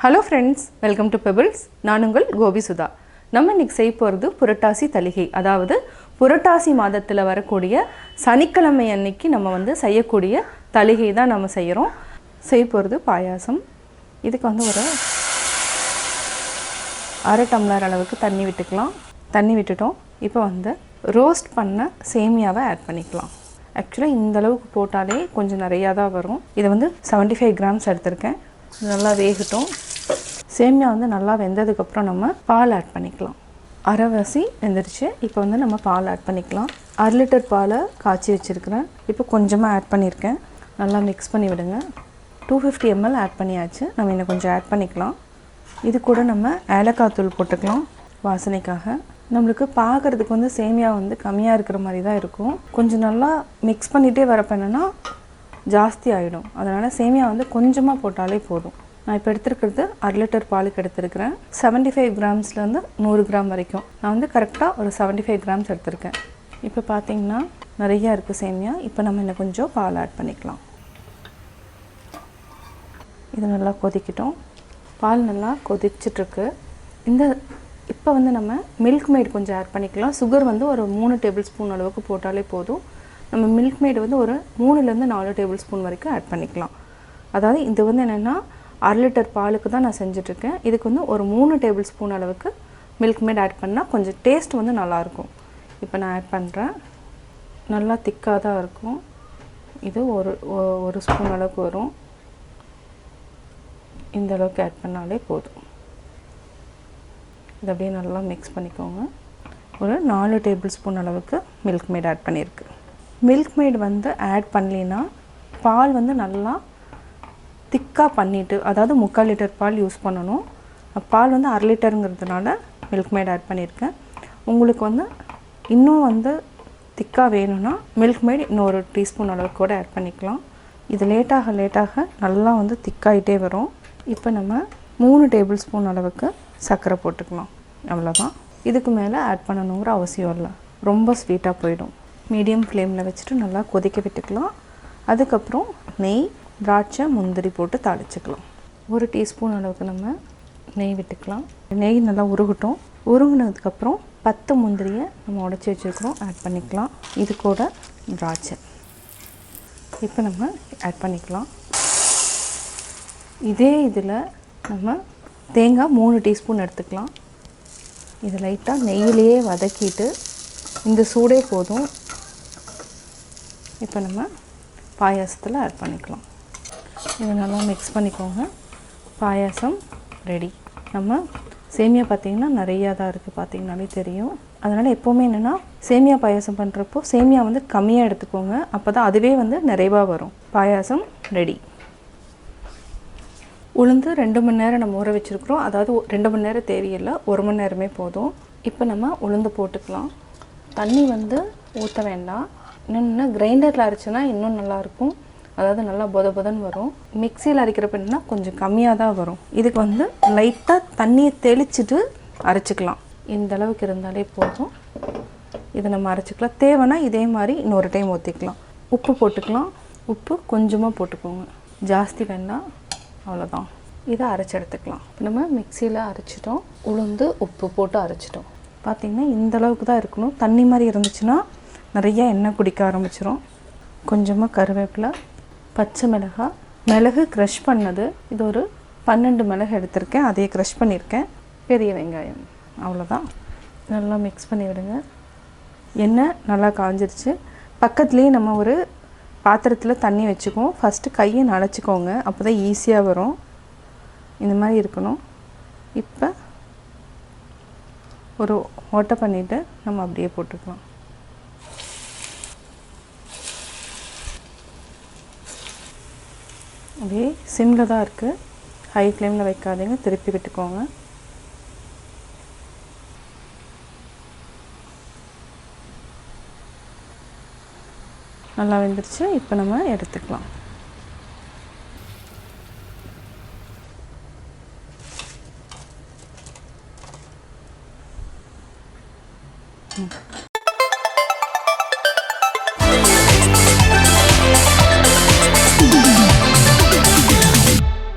Hello friends, welcome to Pebbles. நான் உங்கள் கோபி சுதா. நம்ம இன்னைக்கு செய்ய போறது புரட்டாசி தளிகை. அதாவது புரட்டாசி மாதத்துல வரக்கூடிய சனிக்கிழமை அன்னைக்கு நம்ம வந்து செய்யக்கூடிய தளிகை தான் நம்ம செய்றோம். செய்ய போறது பாயாசம். இதுக்கு வந்து ஒரு 1/2 டம்ளர் அளவுக்கு தண்ணி விட்டுக்கலாம். தண்ணி விட்டுட்டோம். இப்போ வந்து ரோஸ்ட் பண்ண சேமியாவை ஆட் பண்ணிக்கலாம். Actually இந்த அளவுக்கு போட்டாலே கொஞ்சம் நிறைய தான் வரும். இது வந்து 75 கிராம்ஸ் எடுத்துர்க்கேன். நல்லா வேகட்டும். சேமியா வந்து நல்லா வெந்ததுக்கு அப்புறம் நம்ம பால் ஆட் பண்ணிக்கலாம். அரைவாசி வெந்துருச்சு. இப்போ வந்து நம்ம பால் ஆட் பண்ணிக்கலாம். 1/2 லிட்டர் பாலை காய்ச்சி வச்சிருக்கிறேன். இப்போ கொஞ்சமா ஆட் பண்ணிருக்கேன். நல்லா மிக்ஸ் பண்ணி விடுங்க. 250 ml ஆட் பண்ணியாச்சு. நம்ம இன்னும் கொஞ்சம் ஆட் பண்ணிக்கலாம். இது கூட நம்ம ஏலக்காய் தூள் போட்டுக்கலாம் வாசனைக்காக. நமக்கு பார்க்கிறதுக்கு வந்து சேமியா வந்து கம்மியா இருக்கிற மாதிரி தான் இருக்கும். கொஞ்சம் நல்லா மிக்ஸ் பண்ணிட்டே வரப்ப என்னன்னா ஜாஸ்தி ஆயிடும். அதனால சேமியா வந்து கொஞ்சமா போட்டாலே போதும். நான் இப்போ எடுத்துக்கிறது 1/2 லிட்டர் பாலுக்கு எடுத்துக்கிறேன். 75 கிராம்ஸ்ல இருந்து 100 கிராம் வரைக்கும். நான் வந்து கரெக்ட்டா ஒரு 75 கிராம்ஸ் எடுத்துர்க்கேன். இப்போ பாத்தீங்கன்னா நிறைய இருக்கு சேமியா. இப்போ நம்ம இன்னும் கொஞ்சம் பால் ஆட் பண்ணிக்கலாம். இது நல்லா கொதிக்கட்டும். பால் நல்லா கொதிச்சிட்டு இருக்கு. இப்போ வந்து நம்ம மில்க் மேட் கொஞ்சம் ஆட் பண்ணிக்கலாம். சுகர் வந்து ஒரு 3 டேபிள் ஸ்பூன் அளவுக்கு போட்டாலே போதும். நம்ம மில்க் மேட் வந்து ஒரு 3 ல இருந்து 4 டேபிள் ஸ்பூன் வரைக்கும் ஆட் பண்ணிக்கலாம். அதாவது இது வந்து என்னன்னா 1/2 லிட்டர் பாலுக்கு தான் நான் செஞ்சுட்டு இருக்கேன். இதுக்கு வந்து ஒரு 3 டேபிள் ஸ்பூன் அளவுக்கு மில்க் மேட் ஆட் பண்ணா கொஞ்சம் டேஸ்ட் வந்து நல்லா இருக்கும். இப்போ நான் ஆட் பண்றேன். நல்லா திக்கா தான் இருக்கும். இது ஒரு ஸ்பூன் அளவுக்கு வரும். இந்த அளவுக்கு ஆட் பண்ணாலே போதும். இத அப்படியே நல்லா மிக்ஸ் பண்ணிக்கோங்க. ஒரு 4 டேபிள் ஸ்பூன் அளவுக்கு மில்க் மேட் ஆட் பண்ணிருக்கு. மில்க் மேட் வந்து ஆட் பண்ணலினா பால் வந்து நல்லா திக்கா பண்ணிட்டு அதாவது 3/4 லிட்டர் பால் யூஸ் பண்ணனும். பால் வந்து 1/2 லிட்டர்ங்கிறதுனால மில்க் மேட் ஆட் பண்ணிருக்கேன். உங்களுக்கு வந்து இன்னும் வந்து திக்கா வேணும்னா மில்க் மேட் இன்னொரு டீஸ்பூன் அளவுக்கு கூட ஆட் பண்ணிக்கலாம். இது லேட்டாக நல்லா வந்து திக்காயிட்டே வரும். இப்போ நம்ம 3 டேபிள் ஸ்பூன் அளவுக்கு சர்க்கரை போட்டுக்கலாம். அவ்வளவுதான். இதுக்கு மேல ஆட் பண்ணணும்ங்கற அவசியம் இல்ல. ரொம்ப ஸ்வீட்டா போய்டும். மீடியம் ஃப்ளேம்ல வச்சிட்டு நல்லா கொதிக்க விட்டுக்கலாம். அதுக்கு அப்புறம் நெய், திராட்சை, முந்திரி போட்டு தாளிச்சுக்கலாம். 1 டீஸ்பூன் அளவுக்கு நம்ம நெய் விட்டுக்கலாம். நெய் நல்லா உருகட்டும். உருகுனதுக்கு அப்புறம் 10 முந்திரியை நம்ம உடைச்சி வச்சிருக்கோம் ஆட் பண்ணிக்கலாம். இது கூட திராட்சை. இப்போ நம்ம ஆட் பண்ணிக்கலாம். இதே இதுல நம்ம தேங்காய் 3 டீஸ்பூன் எடுத்துக்கலாம். இது லைட்டா நெய்யிலேயே வதக்கிட்டு இந்த சூடே போதும். இப்போ நம்ம பாயாசத்துல ஆட் பண்ணிக்கலாம். இத நல்லா மிக்ஸ் பண்ணிக்கோங்க. பாயாசம் ரெடி. நம்ம சேமியா பாத்தீங்கன்னா நிறைய தான் இருக்கு பாத்தீங்கனாலே தெரியும். அதனால எப்பவுமே என்னன்னா சேமியா பாயாசம் பண்றப்போ சேமியா வந்து கம்மியா எடுத்துக்கோங்க. அப்பதான் அதுவே வந்து நிறைவா வரும். பாயாசம் ரெடி. உளுந்து 2 மணி நேரம் நம்ம ஊற வச்சிருக்கோம். அதாவது 2 மணி நேரம் தேவையில்லை. 1 மணி நேரமே போதும். இப்போ நம்ம உளுந்து போட்டுக்கலாம். தண்ணி வந்து ஊத்த வேண்டாம். இன்னும் கிரைண்டர்ல அரைச்சனா இன்னும் நல்லா இருக்கும். அதாவது நல்லா பொதபொதன்னு வரும். மிக்ஸில அரைக்கிறப்பன்னா கொஞ்சம் கம்மியா தான் வரும். இதுக்கு வந்து லைட்டா தண்ணியை தெளிச்சிட்டு அரைச்சுக்கலாம். இந்த அளவுக்கு இருந்தாலே போதும். இத நம்ம அரைச்சுக்கலாம். தேவைனா இதே மாதிரி இன்னொரு டைம் ஊத்திக்கலாம். உப்பு போட்டுக்கலாம். உப்பு கொஞ்சமா போட்டுக்கோங்க. ஜாஸ்தி வேண்டாம். அவ்வளவுதான். இத அரைச்சு எடுத்துக்கலாம். நம்ம மிக்ஸில அரைச்சிட்டோம். உளுந்து உப்பு போட்டு அரைச்சிட்டோம். பாத்தீங்கன்னா இந்த அளவுக்கு தான் இருக்கணும். தண்ணி மாதிரி இருந்துச்சுனா நிறைய எண்ணெய் குடிக்க ஆரம்பிச்சிரும். கொஞ்சமா கறிவேப்பிலை, பச்சை மிளகாய், மிளகு கிரஷ் பண்ணது. இது ஒரு 12 மிளகு எடுத்துர்க்கேன். அதையே கிரஷ் பண்ணிருக்கேன். பெரிய வெங்காயம். அவ்வளவுதான். நல்லா மிக்ஸ் பண்ணி விடுங்க. எண்ணெய் நல்லா காஞ்சிருச்சு. பக்கத்துலயே நம்ம ஒரு பாத்திரத்துல தண்ணி வெச்சுக்குவோம். ஃபர்ஸ்ட் கையை நனைச்சுக்கோங்க. அப்பதான் ஈஸியா வரும். இந்த மாதிரி இருக்கணும். இப்போ ஒரு ஓட்டை பண்ணிட்டு நம்ம அப்படியே போட்டுக்கலாம். அப்படியே சிம்ல தான் இருக்கு. ஹை ஃப்ளேம்ல வைக்காதீங்க. திருப்பி விட்டுக்கோங்க. நல்லா வெந்துருச்சு. இப்போ நம்ம எடுத்துக்கலாம்.